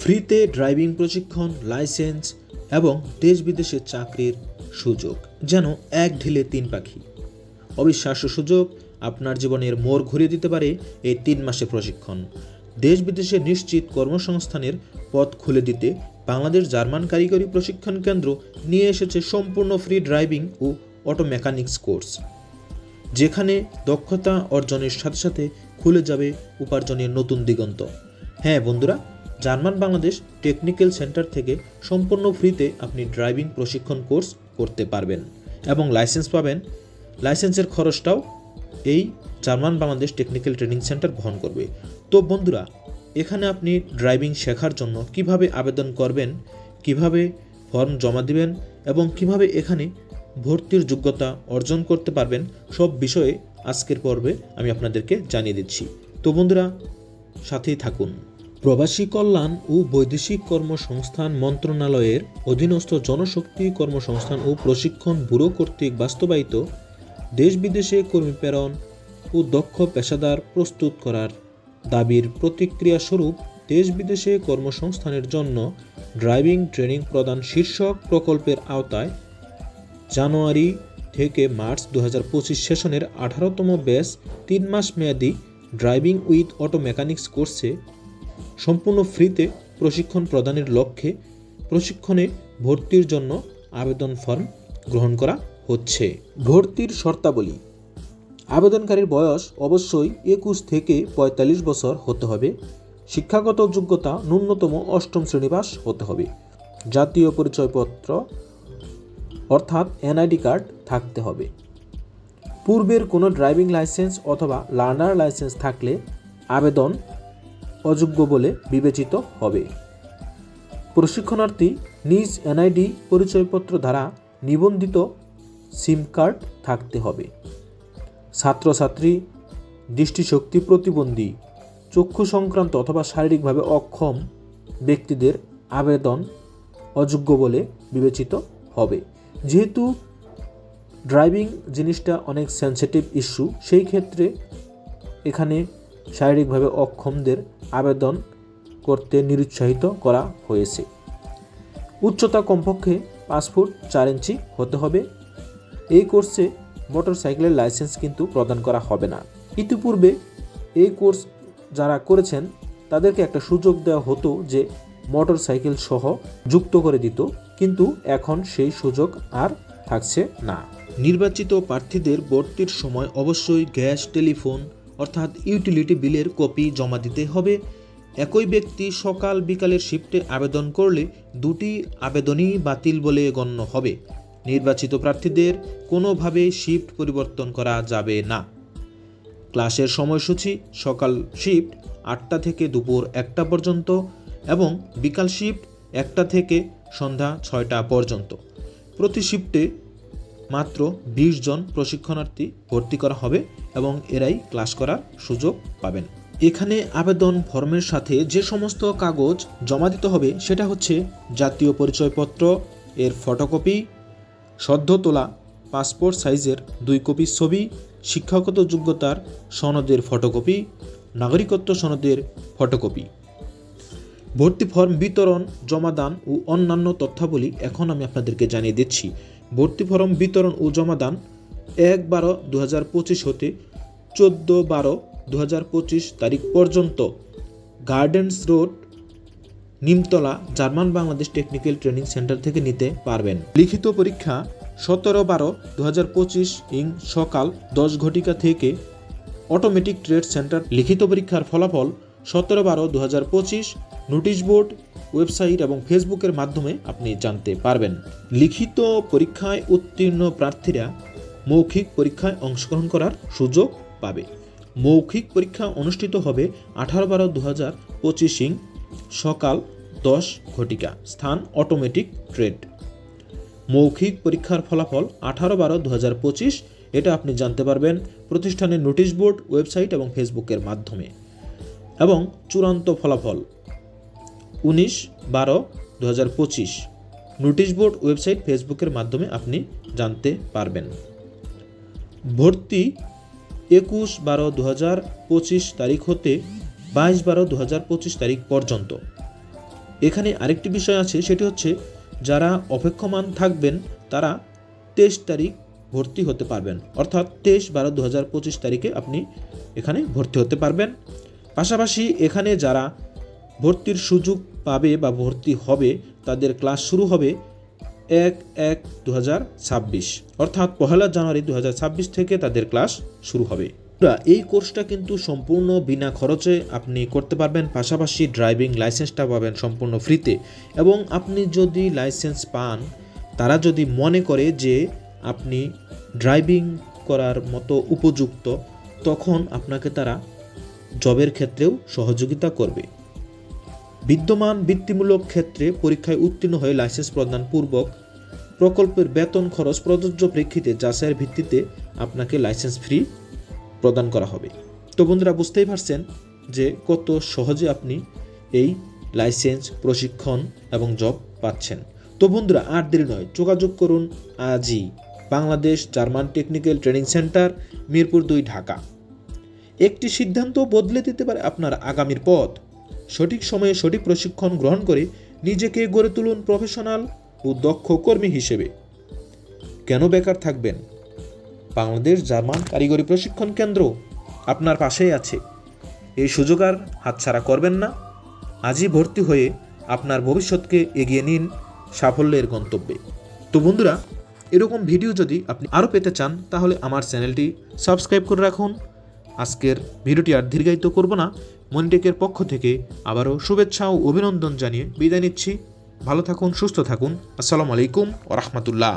ফ্রিতে ড্রাইভিং প্রশিক্ষণ, লাইসেন্স এবং দেশ বিদেশে চাকরির সুযোগ, যেন এক ঢিলে তিন পাখি। অবিশ্বাস্য সুযোগ, আপনার জীবনের মোড় ঘুরিয়ে দিতে পারে এই 3 মাসের প্রশিক্ষণ। দেশ বিদেশে নিশ্চিত কর্মসংস্থানের পথ খুলে দিতে বাংলাদেশ জার্মান কারিগরি প্রশিক্ষণ কেন্দ্র নিয়ে এসেছে সম্পূর্ণ ফ্রি ড্রাইভিং ও অটো মেকানিক্স কোর্স, যেখানে দক্ষতা অর্জনের সাথে সাথে খুলে যাবে উপার্জনের নতুন দিগন্ত। হ্যাঁ বন্ধুরা, জার্মান বাংলাদেশ টেকনিক্যাল সেন্টার থেকে সম্পূর্ণ ফ্রিতে আপনি ড্রাইভিং প্রশিক্ষণ কোর্স করতে পারবেন এবং লাইসেন্স পাবেন। লাইসেন্সের খরচটাও এই German Bangladesh technical training centre বহন করবে। তো বন্ধুরা, এখানে আপনি ড্রাইভিং শেখার জন্য কিভাবে আবেদন করবেন, কিভাবে ফর্ম জমা দিবেন এবং কিভাবে এখানে ভর্তির যোগ্যতা অর্জন করতে পারবেন, সব বিষয়ে আজকের পর্বে আমি আপনাদেরকে জানিয়ে দিচ্ছি। তো বন্ধুরা, সাথেই থাকুন। প্রবাসী কল্যাণ ও বৈদেশিক কর্মসংস্থান মন্ত্রণালয়ের অধীনস্থ জনশক্তি কর্মসংস্থান ও প্রশিক্ষণ ব্যুরো কর্তৃক বাস্তবায়িত দেশ বিদেশে কর্মী প্রেরণ ও দক্ষ পেশাদার প্রস্তুত করার দাবির প্রতিক্রিয়া স্বরূপ দেশ বিদেশে কর্মসংস্থানের জন্য ড্রাইভিং ট্রেনিং প্রদান শীর্ষক প্রকল্পের আওতায় জানুয়ারি থেকে মার্চ 2025 সেশনের 18তম ব্যাচ 3 মাস মেয়াদী ড্রাইভিং উইথ অটো মেকানিক্স কোর্সে সম্পূর্ণ ফ্রিতে প্রশিক্ষণ প্রদানের লক্ষ্যে প্রশিক্ষণে ভর্তির জন্য আবেদন ফর্ম গ্রহণ করা হচ্ছে। ভর্তির শর্তাবলী: আবেদনকারীর বয়স অবশ্যই 21 থেকে 45 বছর হতে হবে। শিক্ষাগত যোগ্যতা ন্যূনতম 8ম শ্রেণী পাস হতে হবে। জাতীয় পরিচয়পত্র অর্থাৎ এনআইডি কার্ড থাকতে হবে। পূর্বের কোনো ড্রাইভিং লাইসেন্স অথবা লার্নার লাইসেন্স থাকলে আবেদন অযোগ্য বলে বিবেচিত হবে। প্রশিক্ষণার্থী নিজ এনআইডি পরিচয়পত্র দ্বারা নিবন্ধিত সিম কার্ড থাকতে হবে। ছাত্রছাত্রী, দৃষ্টিশক্তি প্রতিবন্ধী, চক্ষু সংক্রান্ত অথবা শারীরিকভাবে অক্ষম ব্যক্তিদের আবেদন অযোগ্য বলে বিবেচিত হবে। যেহেতু ড্রাইভিং জিনিসটা অনেক সেন্সিটিভ ইস্যু, সেই ক্ষেত্রে এখানে শারীরিকভাবে অক্ষমদের আবেদন করতে নিরুৎসাহিত করা হয়েছে। উচ্চতা কমপক্ষে 5 ফুট 4 ইঞ্চি হতে হবে। এই কোর্সে মোটরসাইকেলের লাইসেন্স কিন্তু প্রদান করা হবে না। ইতিপূর্বে এই কোর্স যারা করেছেন তাদেরকে একটা সুযোগ দেওয়া হতো যে মোটরসাইকেল সহ যুক্ত করে দিত, কিন্তু এখন সেই সুযোগ আর থাকছে না। নির্বাচিত প্রার্থীদের ভর্তির সময় অবশ্যই গ্যাস, টেলিফোন অর্থাৎ ইউটিলিটি বিলের কপি জমা দিতে হবে। একই ব্যক্তি সকাল বিকালের শিফটে আবেদন করলে দুটি আবেদনই বাতিল বলে গণ্য হবে। নির্বাচিত প্রার্থীদের কোনোভাবে শিফট পরিবর্তন করা যাবে না। ক্লাসের সময়সূচি: সকাল শিফট 8টা থেকে দুপুর 1টা পর্যন্ত এবং বিকাল শিফট 1টা থেকে সন্ধ্যা 6টা পর্যন্ত। প্রতি শিফটে মাত্র 20 জন প্রশিক্ষণার্থী ভর্তি করা হবে এবং এরাই ক্লাস করার সুযোগ পাবেন। এখানে আবেদন ফর্মের সাথে যে সমস্ত কাগজ জমা দিতে হবে সেটা হচ্ছে জাতীয় পরিচয়পত্র এর ফটোকপি, সদ্য তোলা পাসপোর্ট সাইজের 2 কপি ছবি, শিক্ষাগত যোগ্যতার সনদের ফটোকপি, নাগরিকত্ব সনদের ফটোকপি। ভর্তি ফর্ম বিতরণ, জমাদান ও অন্যান্য তথ্যাবলী এখন আমি আপনাদেরকে জানিয়ে দিচ্ছি। ভর্তি ফর্ম বিতরণ ও জমাদান 1/12/2025 হতে 14/12/2025 তারিখ পর্যন্ত gardens road, Nimtala, German Bangladesh technical training centre থেকে নিতে পারবেন। লিখিত পরীক্ষা 17/12/2025 সকাল 10 ঘটিকা থেকে অটোমেটিক ট্রেড সেন্টার। লিখিত পরীক্ষার ফলাফল 17/12/2025 নোটিশ বোর্ড, ওয়েবসাইট এবং ফেসবুকের মাধ্যমে আপনি জানতে পারবেন। লিখিত পরীক্ষায় উত্তীর্ণ প্রার্থীরা মৌখিক পরীক্ষায় অংশগ্রহণ করার সুযোগ পাবে। মৌখিক পরীক্ষা অনুষ্ঠিত হবে 18/12/2025 সকাল 10 ঘটিকা। স্থান অটোমেটিক ট্রেড। মৌখিক পরীক্ষার ফলাফল 18/12/2025 এটা আপনি জানতে পারবেন প্রতিষ্ঠানের নোটিশ বোর্ড, ওয়েবসাইট এবং ফেসবুকের মাধ্যমে। এবং চূড়ান্ত ফলাফল 19/12/2025 নোটিশ বোর্ড, ওয়েবসাইট, ফেসবুকের মাধ্যমে আপনি জানতে পারবেন। ভর্তি 21/12/2025 তারিখ হতে 22/12/2025 তারিখ পর্যন্ত। এখানে আরেকটি বিষয় আছে, সেটি হচ্ছে যারা অপেক্ষমান থাকবেন তারা 23 তারিখ ভর্তি হতে পারবেন, অর্থাৎ 23/12/2025 তারিখে আপনি এখানে ভর্তি হতে পারবেন। পাশাপাশি এখানে যারা ভর্তির সুযোগ পাবে বা ভর্তি হবে তাদের ক্লাস শুরু হবে 1/1/2026, অর্থাৎ 1 জানুয়ারি 2026 থেকে তাদের ক্লাস শুরু হবে। এই কোর্সটা কিন্তু সম্পূর্ণ বিনা খরচে আপনি করতে পারবেন, পাশাপাশি ড্রাইভিং লাইসেন্সটা পাবেন সম্পূর্ণ ফ্রিতে। এবং আপনি যদি লাইসেন্স পান, তারা যদি মনে করে যে আপনি ড্রাইভিং করার মতো উপযুক্ত, তখন আপনাকে তারা জবের ক্ষেত্রেও সহযোগিতা করবে। বিদ্যমান বৃত্তিমূলক ক্ষেত্রে পরীক্ষায় উত্তীর্ণ হয়ে লাইসেন্স প্রদান পূর্বক প্রকল্পের বেতন খরচ প্রযোজ্য প্রেক্ষিতে যাচাইয়ের ভিত্তিতে আপনাকে লাইসেন্স ফ্রি প্রদান করা হবে। তো বন্ধুরা, বুঝতেই পারছেন যে কত সহজে আপনি এই লাইসেন্স, প্রশিক্ষণ এবং জব পাচ্ছেন। তো বন্ধুরা, আর দেরি নয়, যোগাযোগ করুন আজই Bangladesh German technical training centre, Mirpur 2, Dhaka. একটি সিদ্ধান্ত বদলে দিতে পারে আপনার আগামীর পথ। সঠিক সময়ে সঠিক প্রশিক্ষণ গ্রহণ করে নিজেকে গড়ে তুলুন প্রফেশনাল ও দক্ষ কর্মী হিসেবে। কেন বেকার থাকবেন? বাংলাদেশ জার্মান কারিগরি প্রশিক্ষণ কেন্দ্র আপনার পাশেই আছে। এই সুযোগ আর হাতছাড়া করবেন না। আজই ভর্তি হয়ে আপনার ভবিষ্যৎকে এগিয়ে নিন সাফল্যের গন্তব্যে। তো বন্ধুরা, এরকম ভিডিও যদি আপনি আরও পেতে চান তাহলে আমার চ্যানেলটি সাবস্ক্রাইব করে রাখুন। আজকের ভিডিওটি আর দীর্ঘায়িত করব না। মনিটেকের পক্ষ থেকে আবারও শুভেচ্ছা ও অভিনন্দন জানিয়ে বিদায় নিচ্ছি। ভালো থাকুন, সুস্থ থাকুন। আসসালামু আলাইকুম ওয়া রাহমাতুল্লাহ।